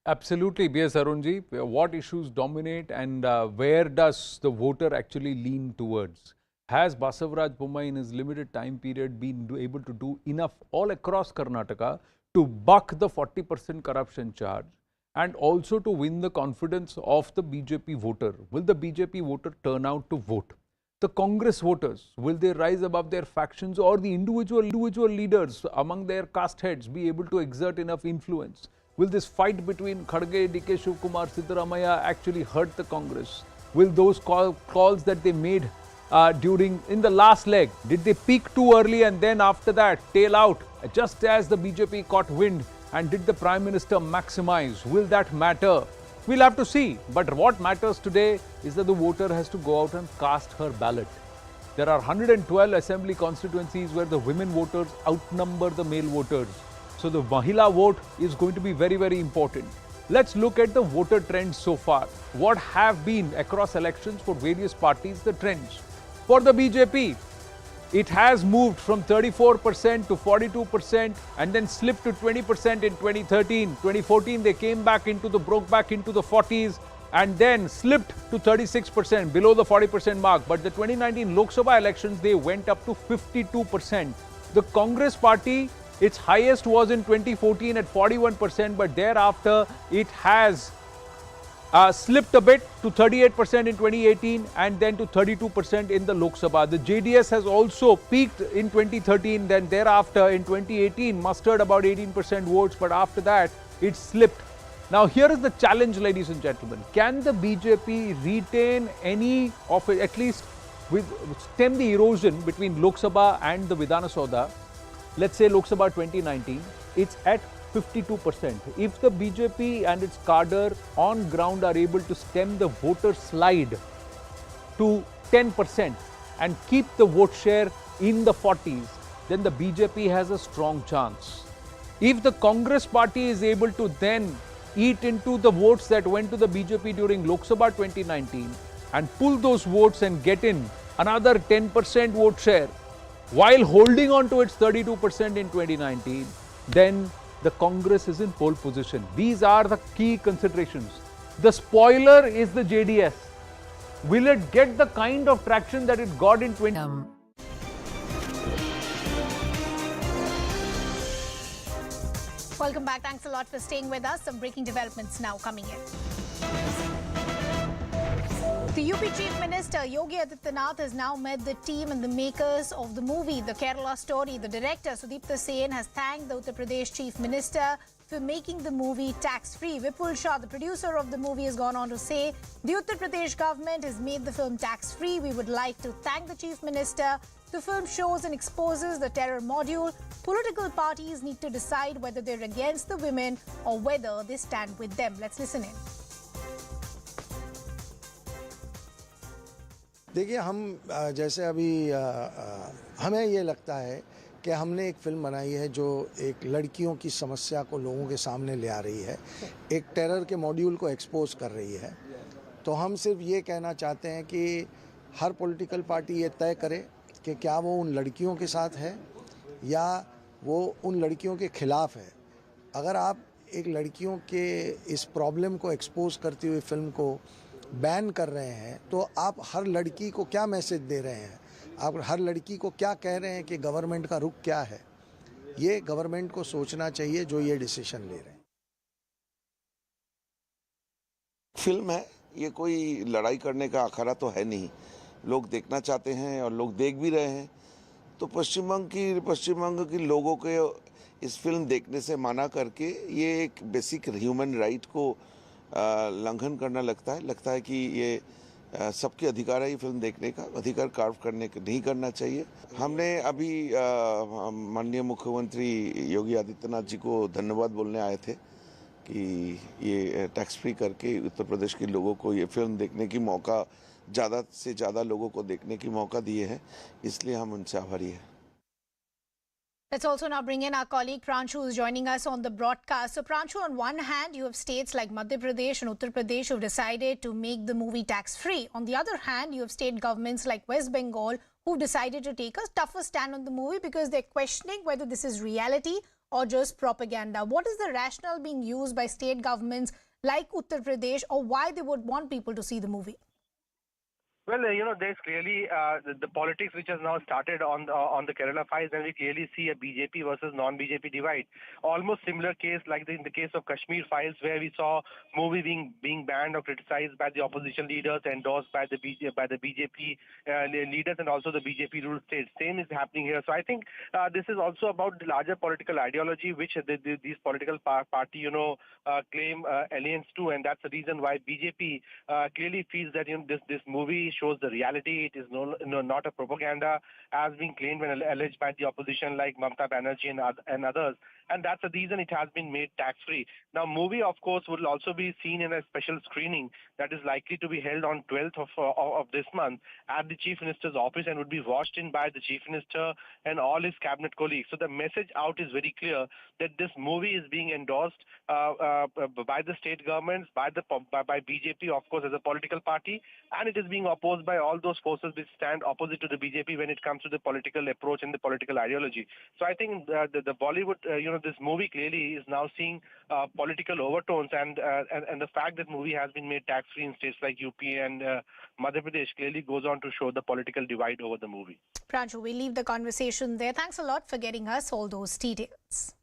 Absolutely, B.S. Arunji. What issues dominate, and where does the voter actually lean towards? Has Basavaraj Bommai in his limited time period been able to do enough all across Karnataka to buck the 40% corruption charge and also to win the confidence of the BJP voter? Will the BJP voter turn out to vote? The Congress voters, will they rise above their factions, or the individual leaders among their caste heads be able to exert enough influence? Will this fight between Khadge, DK Shivkumar, Siddaramaiah actually hurt the Congress? Will those calls that they made in the last leg, did they peak too early and then after that tail out just as the BJP caught wind, and did the Prime Minister maximize? Will that matter? We'll have to see. But what matters today is that the voter has to go out and cast her ballot. There are 112 assembly constituencies where the women voters outnumber the male voters. So the Mahila vote is going to be very, very important. Let's look at the voter trends so far. What have been across elections for various parties the trends? For the BJP, it has moved from 34% to 42% and then slipped to 20% in 2013. 2014, they broke back into the 40s and then slipped to 36%, below the 40% mark. But the 2019 Lok Sabha elections, they went up to 52%. The Congress party, its highest was in 2014 at 41%, but thereafter it has slipped a bit to 38% in 2018 and then to 32% in the Lok Sabha. The JDS has also peaked in 2013, then thereafter in 2018 mustered about 18% votes, but after that it slipped. Now here is the challenge, ladies and gentlemen. Can the BJP retain any of it, at least stem the erosion between Lok Sabha and the Vidhana Saudha? Let's say Lok Sabha 2019, it's at 52%. If the BJP and its cadre on ground are able to stem the voter slide to 10% and keep the vote share in the 40s, then the BJP has a strong chance. If the Congress party is able to then eat into the votes that went to the BJP during Lok Sabha 2019 and pull those votes and get in another 10% vote share while holding on to its 32% in 2019, then the Congress is in pole position. These are the key considerations. The spoiler is the JDS. Will it get the kind of traction that it got in 2019? Welcome back. Thanks a lot for staying with us. Some breaking developments now coming in. The UP Chief Minister Yogi Adityanath has now met the team and the makers of the movie The Kerala Story. The director Sudipta Sen has thanked the Uttar Pradesh Chief Minister for making the movie tax-free. Vipul Shah, the producer of the movie, has gone on to say, the Uttar Pradesh government has made the film tax-free. We would like to thank the Chief Minister. The film shows and exposes the terror module. Political parties need to decide whether they're against the women or whether they stand with them. Let's listen in. देखिए, हम जैसे अभी हमें ये लगता है कि हमने एक फिल्म बनाई है जो एक लड़कियों की समस्या को लोगों के सामने ले आ रही है, एक टेरर के मॉड्यूल को एक्सपोज कर रही है। तो हम सिर्फ ये कहना चाहते हैं कि हर पॉलिटिकल पार्टी ये तय करे कि क्या वो उन लड़कियों के साथ है या वो उन लड़कियों के खिलाफ है। अगर आप एक लड़कियों के इस प्रॉब्लम को एक्सपोज करती हुई फिल्म को बैन कर रहे हैं तो आप हर लड़की को क्या मैसेज दे रहे हैं? आप हर लड़की को क्या कह रहे हैं कि गवर्नमेंट का रुख क्या है, ये गवर्नमेंट को सोचना चाहिए जो ये डिसीजन ले रहे हैं। फिल्म है, ये कोई लड़ाई करने का अखाड़ा तो है नहीं, लोग देखना चाहते हैं और लोग देख भी रहे हैं। तो पश्चिम बंग के लोगों के इस फिल्म देखने से मना करके ये एक बेसिक ह्यूमन राइट को लंघन करना लगता है कि ये सबके अधिकार है ये फिल्म देखने का, अधिकार कार्व करने का नहीं करना चाहिए। हमने अभी माननीय मुख्यमंत्री योगी आदित्यनाथ जी को धन्यवाद बोलने आए थे कि ये टैक्स फ्री करके उत्तर प्रदेश के लोगों को ये फिल्म देखने की मौका, ज़्यादा से ज़्यादा लोगों को देखने की मौका दिए हैं, इसलिए हम उनसे आभारी हैं। Let's also now bring in our colleague Pranshu, who's joining us on the broadcast. So Pranshu, on one hand, you have states like Madhya Pradesh and Uttar Pradesh who've decided to make the movie tax-free. On the other hand, you have state governments like West Bengal who've decided to take a tougher stand on the movie because they're questioning whether this is reality or just propaganda. What is the rationale being used by state governments like Uttar Pradesh, or why they would want people to see the movie? Well, there's clearly the politics which has now started on the Kerala files, and we clearly see a BJP versus non-BJP divide. Almost similar case like in the case of Kashmir files, where we saw movie being banned or criticized by the opposition leaders, endorsed by the BJP leaders, and also the BJP ruled states. Same is happening here. So I think this is also about the larger political ideology which these political party claim allegiance to, and that's the reason why BJP clearly feels that this movie shows the reality. It is not a propaganda as being claimed and alleged by the opposition like Mamata Banerjee and others. And that's the reason it has been made tax-free. Now, movie, of course, will also be seen in a special screening that is likely to be held on 12th of this month at the Chief Minister's office and would be watched in by the Chief Minister and all his cabinet colleagues. So the message out is very clear that this movie is being endorsed by the state governments, by BJP, of course, as a political party, and it is being opposed by all those forces which stand opposite to the BJP when it comes to the political approach and the political ideology. So I think the Bollywood, this movie clearly is now seeing political overtones, and the fact that movie has been made tax-free in states like UP and Madhya Pradesh clearly goes on to show the political divide over the movie. Pranshu, we'll leave the conversation there. Thanks a lot for getting us all those details.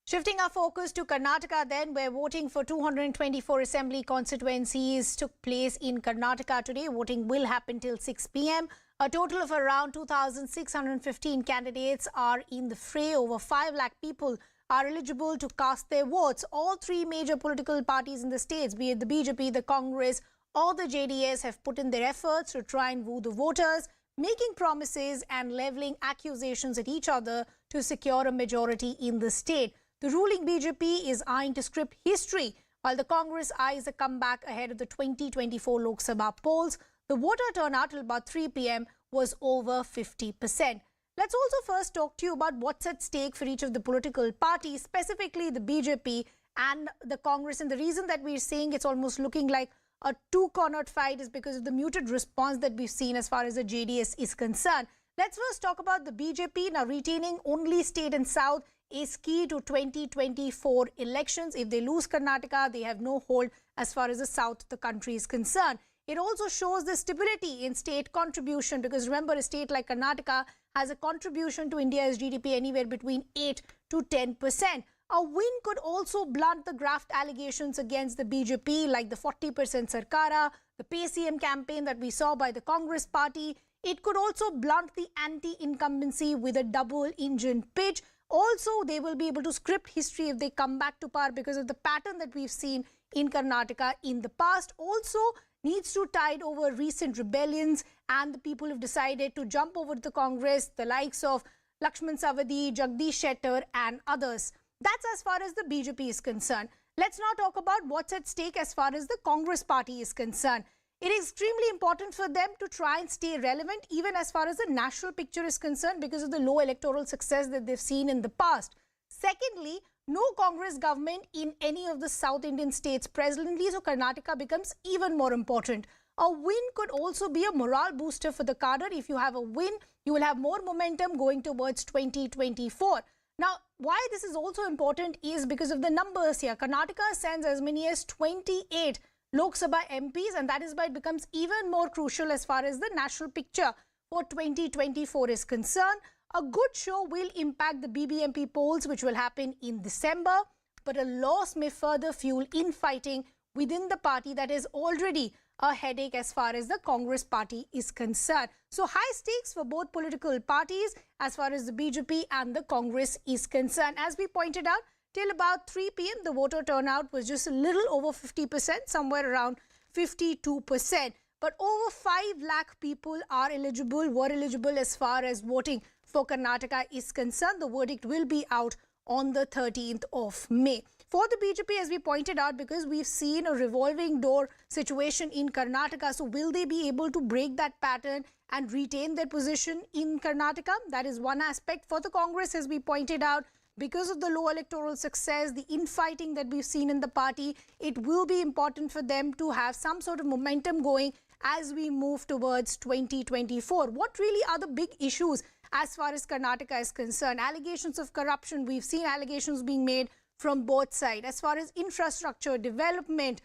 Shifting our focus to Karnataka then, where voting for 224 assembly constituencies took place in Karnataka today. Voting will happen till 6 p.m. A total of around 2,615 candidates are in the fray. Over 5 lakh people are eligible to cast their votes. All three major political parties in the states, be it the BJP, the Congress or the JDS, have put in their efforts to try and woo the voters, making promises and levelling accusations at each other to secure a majority in the state. The ruling BJP is eyeing to script history, while the Congress eyes a comeback ahead of the 2024 Lok Sabha polls. The voter turnout till about 3 p.m. was over 50%. Let's also first talk to you about what's at stake for each of the political parties, specifically the BJP and the Congress. And the reason that we're saying it's almost looking like a two-cornered fight is because of the muted response that we've seen as far as the JDS is concerned. Let's first talk about the BJP. Now, retaining only state and south is key to 2024 elections. If they lose Karnataka, they have no hold as far as the south of the country is concerned. It also shows the stability in state contribution, because remember, a state like Karnataka has a contribution to India's GDP anywhere between 8 to 10%. A win could also blunt the graft allegations against the BJP, like the 40% Sarkara, the PCM campaign that we saw by the Congress party. It could also blunt the anti-incumbency with a double-engine pitch. Also, they will be able to script history if they come back to power because of the pattern that we've seen in Karnataka in the past. Also, needs to tide over recent rebellions, and the people have decided to jump over to the Congress, the likes of Lakshman Savadi, Jagdish Shettar and others. That's as far as the BJP is concerned. Let's now talk about what's at stake as far as the Congress party is concerned. It is extremely important for them to try and stay relevant even as far as the national picture is concerned because of the low electoral success that they've seen in the past. Secondly, no Congress government in any of the South Indian states presently, so Karnataka becomes even more important. A win could also be a morale booster for the cadre. If you have a win, you will have more momentum going towards 2024. Now, why this is also important is because of the numbers here. Karnataka sends as many as 28 Lok Sabha MPs, and that is why it becomes even more crucial as far as the national picture for 2024 is concerned. A good show will impact the BBMP polls, which will happen in December, but a loss may further fuel infighting within the party that is already a headache as far as the Congress party is concerned. So high stakes for both political parties as far as the BJP and the Congress is concerned. As we pointed out, till about 3 p.m. the voter turnout was just a little over 50%, somewhere around 52%. But over 5 lakh people were eligible as far as voting for Karnataka is concerned. The verdict will be out on the 13th of May. For the BJP, as we pointed out, because we've seen a revolving door situation in Karnataka, so will they be able to break that pattern and retain their position in Karnataka? That is one aspect. For the Congress, as we pointed out, because of the low electoral success, the infighting that we've seen in the party, it will be important for them to have some sort of momentum going as we move towards 2024. What really are the big issues as far as Karnataka is concerned? Allegations of corruption, we've seen allegations being made from both sides. As far as infrastructure, development,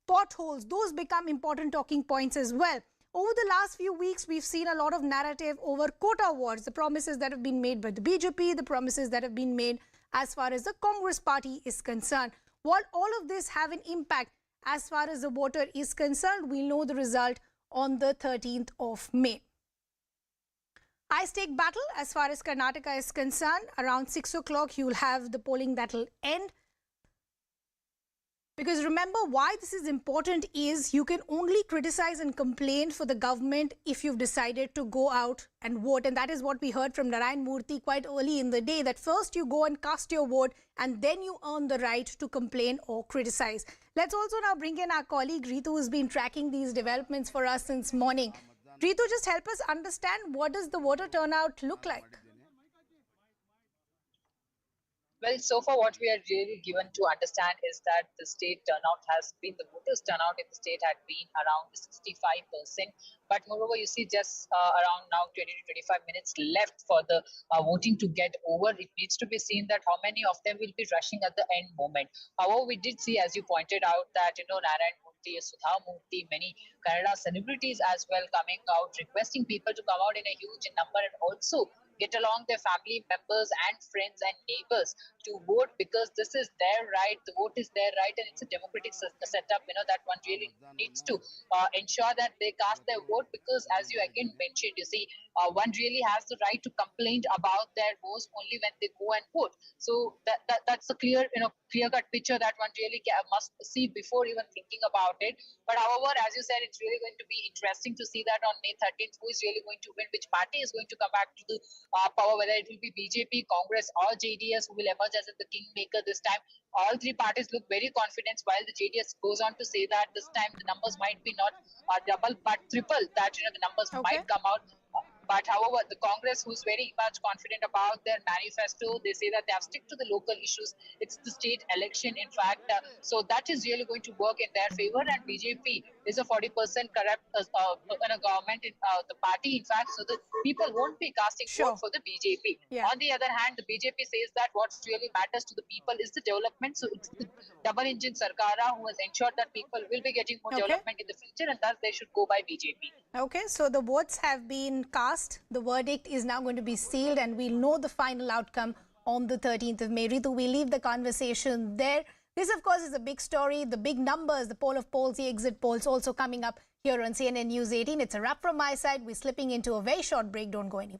potholes, those become important talking points as well. Over the last few weeks, we've seen a lot of narrative over quota wars, the promises that have been made by the BJP, the promises that have been made as far as the Congress party is concerned. Will all of this have an impact as far as the voter is concerned? We'll know the result on the 13th of May. High-stake battle as far as Karnataka is concerned. Around 6 o'clock, you will have the polling that will end. Because remember, why this is important is you can only criticize and complain for the government if you've decided to go out and vote. And that is what we heard from Narayan Murthy quite early in the day, that first you go and cast your vote and then you earn the right to complain or criticize. Let's also now bring in our colleague Ritu, who's been tracking these developments for us since morning. Ritu, just help us understand, what does the voter turnout look like? Well, so far what we are really given to understand is that the state turnout has been, the voters turnout in the state had been around 65%. But moreover, you see just around now 20 to 25 minutes left for the voting to get over. It needs to be seen that how many of them will be rushing at the end moment. However, we did see, as you pointed out, that, Narayan Murthy, Sudha Murthy, many Kannada celebrities as well coming out, requesting people to come out in a huge number and also get along their family members and friends and neighbors to vote, because this is their right. The vote is their right, and it's a democratic setup, that one really needs to ensure that they cast their vote, because as you again mentioned, you see, one really has the right to complain about their votes only when they go and vote. So that's a clear-cut picture that one really must see before even thinking about it. But however, as you said, it's really going to be interesting to see that on May 13th, who is really going to win, which party is going to come back to the power, whether it will be BJP, Congress or JDS who will emerge as the kingmaker this time. All three parties look very confident, while the JDS goes on to say that this time the numbers might be not double but triple, that the numbers might come out. But however, the Congress, who's very much confident about their manifesto, they say that they have stick to the local issues. It's the state election, in fact. So that is really going to work in their favor. And BJP is a 40% corrupt in a government, in the party, in fact. So the people won't be casting vote for the BJP. Yeah. On the other hand, the BJP says that what really matters to the people is the development. So it's the double engine Sarkara who has ensured that people will be getting more development in the future, and thus they should go by BJP. Okay, so the votes have been cast. The verdict is now going to be sealed, and we'll know the final outcome on the 13th of May. Ritu, we leave the conversation there. This, of course, is a big story. The big numbers, the poll of polls, the exit polls also coming up here on CNN News 18. It's a wrap from my side. We're slipping into a very short break. Don't go anywhere.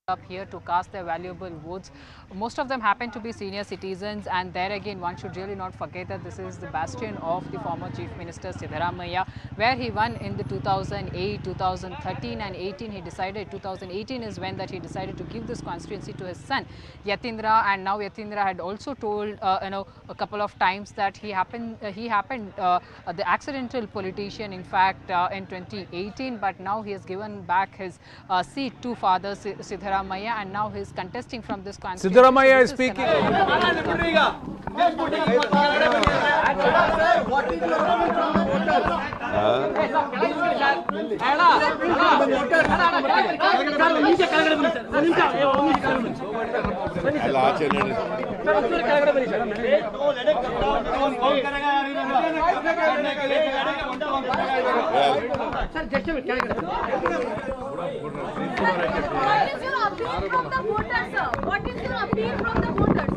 Up here to cast their valuable votes. Most of them happen to be senior citizens, and there again one should really not forget that this is the bastion of the former Chief Minister Siddaramaiah, where he won in the 2008, 2013 and 18. He decided 2018 is when that he decided to give this constituency to his son Yatindra, and now Yatindra had also told a couple of times that he happened the accidental politician, in fact, in 2018, but now he has given back his seat to Father Siddaramaiah, and now he is contesting from this constituency. Siddaramaiah is speaking. ಅಲ್ಲ ಆಚೆ ನಡೆ What is your appeal from the voters?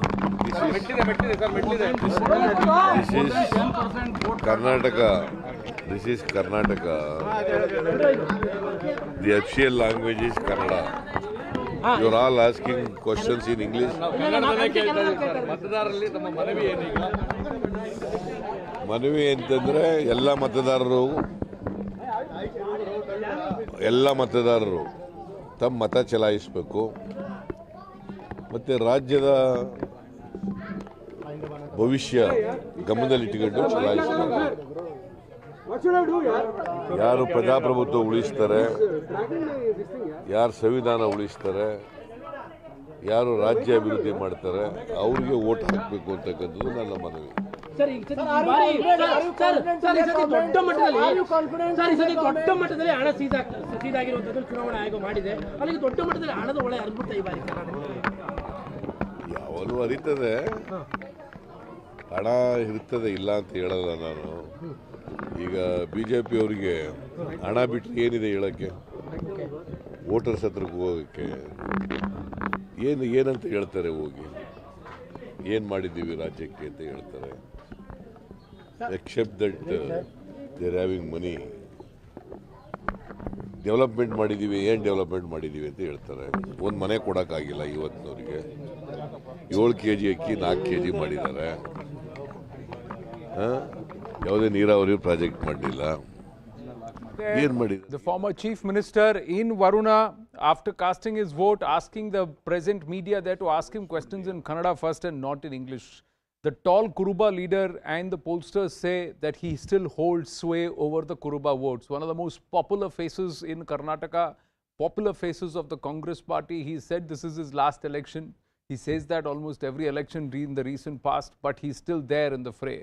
Karnataka. This is Karnataka. The official language is Kannada. You're all asking questions in English. ಮನವಿ ಅಂತಂದ್ರೆ ಎಲ್ಲ ಮತದಾರರು ತಮ್ಮ ಮತ ಚಲಾಯಿಸಬೇಕು ಮತ್ತೆ ರಾಜ್ಯದ ಭವಿಷ್ಯ ಗಮನದಲ್ಲಿಟ್ಟುಕೊಂಡು ಚಲಾಯಿಸಬೇಕು. ಯಾರು ಪ್ರಜಾಪ್ರಭುತ್ವ ಉಳಿಸ್ತಾರೆ, ಯಾರು ಸಂವಿಧಾನ ಉಳಿಸ್ತಾರೆ, ಯಾರು ರಾಜ್ಯ ಅಭಿವೃದ್ಧಿ ಮಾಡ್ತಾರೆ ಅವ್ರಿಗೆ ವೋಟ್ ಹಾಕಬೇಕು ಅಂತಕ್ಕಂಥದ್ದು ನನ್ನ ಮನವಿ. ದೊಡ್ಡ ಮಟ್ಟದಲ್ಲಿ ಹಣ ಸೀದಾಗಿರುವಂತದ್ದು ಚುನಾವಣಾ ಆಯೋಗ ಮಾಡಿದೆ. ಅಲ್ಲಿಗೆ ದೊಡ್ಡ ಮಟ್ಟದಲ್ಲಿ ಹಣದ ಒಳೆ ಹರಿಬಿಡ್ತಾ ಈ ಬಾರಿ ಯಾವಾಗಲೂ ಹರಿತದೆ, ಹಣ ಇರ್ತದೆ ಇಲ್ಲ ಅಂತ ಹೇಳಲ್ಲ ನಾನು. ಈಗ BJP ಅವರಿಗೆ ಹಣ ಬಿಟ್ಟರೆ ಏನಿದೆ ಹೇಳೋಕ್ಕೆ? ವೋಟರ್ಸ್ ಹತ್ರಕ್ಕೆ ಹೋಗೋಕ್ಕೆ ಏನಂತ ಹೇಳ್ತಾರೆ? ಹೋಗಿ ಏನು ಮಾಡಿದ್ದೀವಿ ರಾಜ್ಯಕ್ಕೆ ಅಂತ ಹೇಳ್ತಾರೆ. Except that they are having money. Development ಮಾಡಿದ್ದೀವಿ, ಏನು ಡೆವಲಪ್ಮೆಂಟ್ ಮಾಡಿದ್ದೀವಿ ಅಂತ ಹೇಳ್ತಾರೆ. ಒಂದು ಮನೆ ಕೊಡೋಕ್ಕಾಗಿಲ್ಲ ಇವತ್ತಿನವರಿಗೆ. 7 kg ಅಕ್ಕಿ 4 kg ಮಾಡಿದ್ದಾರೆ. ಯಾವುದೇ ನೀರಾವರಿ ಪ್ರಾಜೆಕ್ಟ್ ಮಾಡಲಿಲ್ಲ. ಏನು ಮಾಡಿದ್ರು? The former chief minister in Varuna, after casting his vote, asking the present media there to ask him questions in Kannada first and not in English. The tall Kuruba leader and the pollsters say that he still holds sway over the Kuruba votes. One of the most popular faces in Karnataka, popular faces of the Congress party. He said this is his last election. He says that almost every election in the recent past, but he's still there in the fray.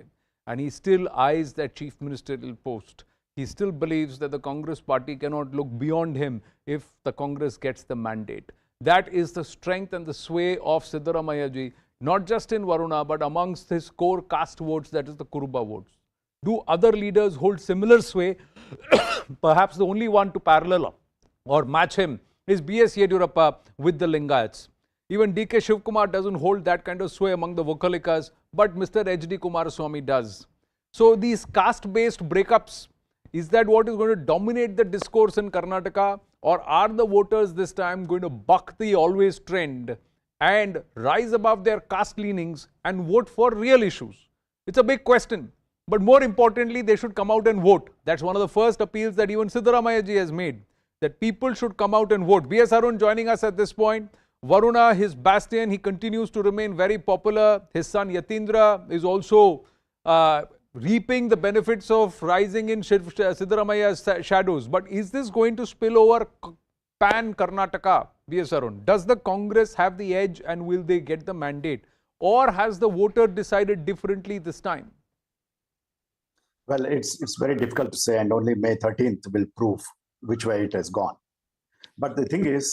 And he still eyes that chief ministerial post. He still believes that the Congress party cannot look beyond him if the Congress gets the mandate. That is the strength and the sway of Siddaramaiah ji, not just in Varuna, but amongst his core caste votes, that is the Kuruba votes. Do other leaders hold similar sway? Perhaps the only one to parallel or match him is B.S. Yediyurappa with the Lingayats. Even D.K. Shivkumar doesn't hold that kind of sway among the Vokalikas, but Mr. H.D. Kumaraswamy does. So these caste-based breakups, is that what is going to dominate the discourse in Karnataka, or are the voters this time going to buck the always trend and rise above their caste leanings and vote for real issues? It's a big question, but more importantly, they should come out and vote. That's one of the first appeals that even Siddaramaiah ji has made, that people should come out and vote. B.S. Arun joining us at this point. Varuna, his bastion, he continues to remain very popular. His son Yatindra is also reaping the benefits of rising in Siddaramaiah's shadows. But is this going to spill over pan Karnataka, B.S. Arun? Does the Congress have the edge and will they get the mandate? Or has the voter decided differently this time? Well, it's very difficult to say, and only May 13th will prove which way it has gone. But the thing is,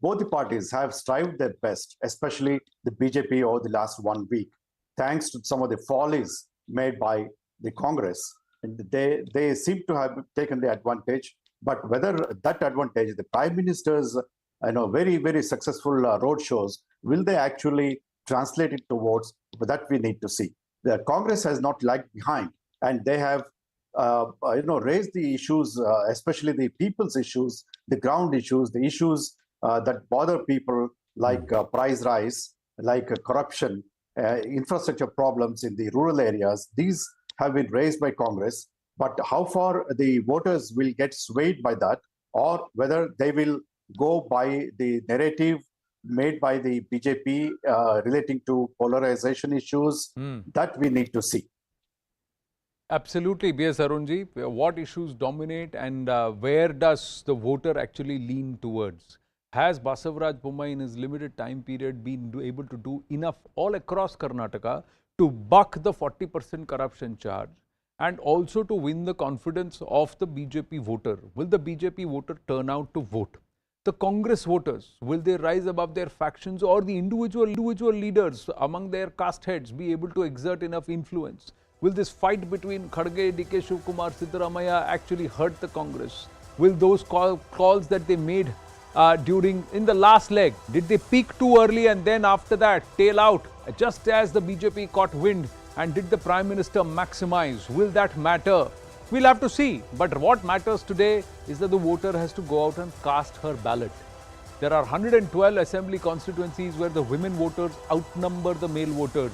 both the parties have strived their best, especially the BJP over the last 1 week, thanks to some of the follies made by the Congress. And they seem to have taken the advantage, but whether that advantage, the Prime Minister's very, very successful road shows, will they actually translate it towards? But that we need to see. The Congress has not lagged behind, and they have raised the issues, especially the people's issues, the ground issues, the issues that bother people, like price rise, like corruption, infrastructure problems in the rural areas. These have been raised by Congress, but how far the voters will get swayed by that, or whether they will go by the narrative made by the BJP relating to polarization issues, that we need to see. Absolutely, B.S. Arunji. What issues dominate and where does the voter actually lean towards? Has Basavaraj Bommai in his limited time period been able to do enough all across Karnataka to buck the 40% corruption charge and also to win the confidence of the BJP voter? Will the BJP voter turn out to vote? The Congress voters, will they rise above their factions, or the individual leaders among their caste heads be able to exert enough influence? Will this fight between Kharge, DK Shivkumar, Siddaramaiah actually hurt the Congress? Will those calls that they made in the last leg, did they peak too early and then after that tail out just as the BJP caught wind, and did the Prime Minister maximize? Will that matter? We'll have to see. But what matters today is that the voter has to go out and cast her ballot. There are 112 assembly constituencies where the women voters outnumber the male voters.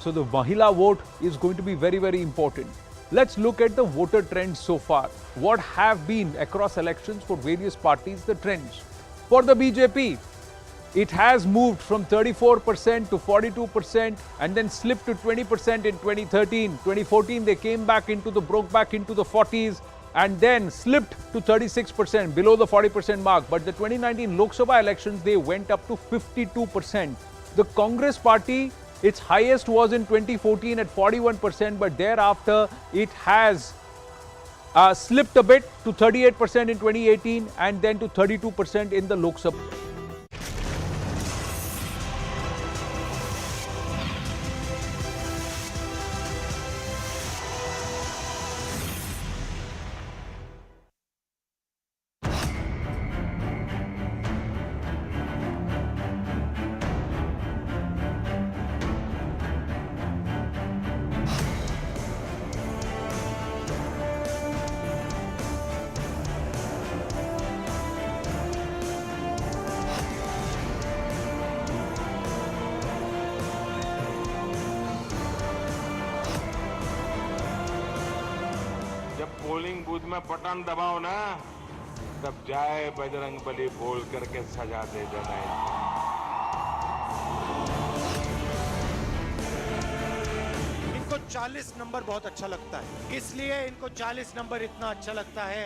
So the Mahila vote is going to be very, very important. Let's look at the voter trends so far. What have been across elections for various parties, the trends. For the BJP, it has moved from 34% to 42% and then slipped to 20% in 2013. 2014, they broke back into the 40s and then slipped to 36%, below the 40% mark. But the 2019 Lok Sabha elections, they went up to 52%. The Congress party, its highest was in 2014 at 41%, but thereafter it has slipped a bit to 38% in 2018 and then to 32% in the Lok Sabha. Polling booth में button दबाओ ना, तब जाए बजरंग बली बोल करके सजा दे जनाई। इनको 40 number बहुत अच्छा लगता है, इसलिए इनको 40 नंबर इतना अच्छा लगता है।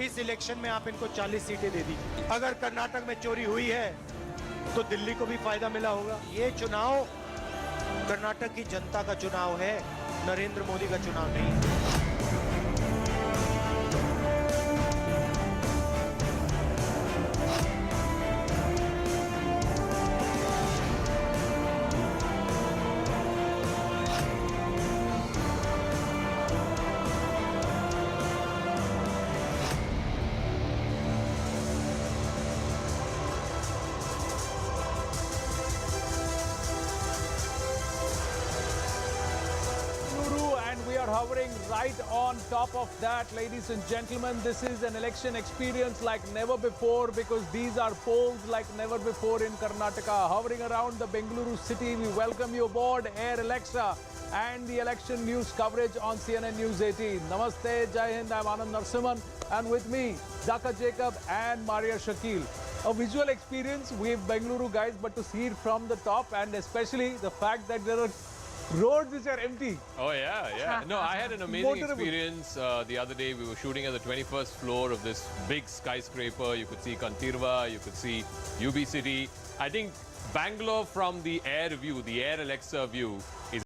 इस इलेक्शन में आप इनको 40 सीटें दे दीजिए। अगर कर्नाटक में चोरी हुई है तो दिल्ली को भी फायदा मिला होगा। ये चुनाव कर्नाटक की जनता का चुनाव है, नरेंद्र मोदी का चुनाव नहीं है। Hovering right on top of that, ladies and gentlemen. This is an election experience like never before, because these are polls like never before in Karnataka. Hovering around the Bengaluru city, we welcome you aboard Air Alexa and the election news coverage on CNN News 18. Namaste, Jai Hind, I'm Anand Narsimhan, and with me, Zaka Jacob and Maria Shakil. A visual experience with Bengaluru guys, but to see it from the top, and especially the fact that there are roads which are empty. Oh, yeah. No, I had an amazing experience the other day. We were shooting at the 21st floor of this big skyscraper. You could see Kantirva, you could see UB City. I think Bangalore from the air view, the Air Alexa view, is